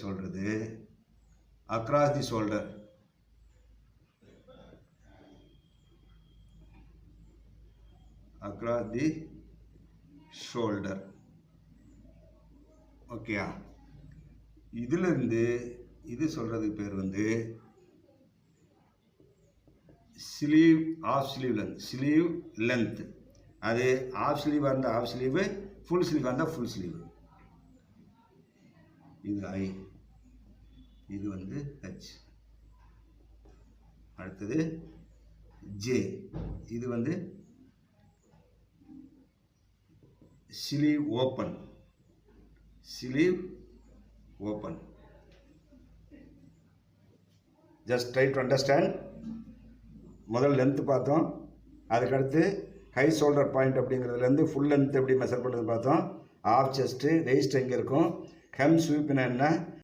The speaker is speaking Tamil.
சொல்கிறது across the shoulder. Across the shoulder. ஓகேயா? இதிலிருந்து இது சொல்கிறதுக்கு பேர் வந்து sleeve, of sleeve length. Sleeve length அது ஆஃப் ஸ்லீவாக இருந்தால் ஆஃப் ஸ்லீவு, ஃபுல் ஸ்லீவாக இருந்தால் ஃபுல் ஸ்லீவு. இது ஐ, இது வந்து ஹெச். அடுத்தது ஜே, இது வந்து sleeve open. Sleeve open. Just try to understand. முதல் லென்த்து பார்த்தோம், அதுக்கடுத்து ஹை ஷோல்டர் பாயிண்ட் அப்படிங்கிறதுலேருந்து ஃபுல் லென்த் எப்படி மெஷர் பண்ணுறது பார்த்தோம். ஆஃப் செஸ்ட்டு, வெயிஸ்ட் எங்கே இருக்கும், ஹெம் ஸ்வீப்னா என்ன,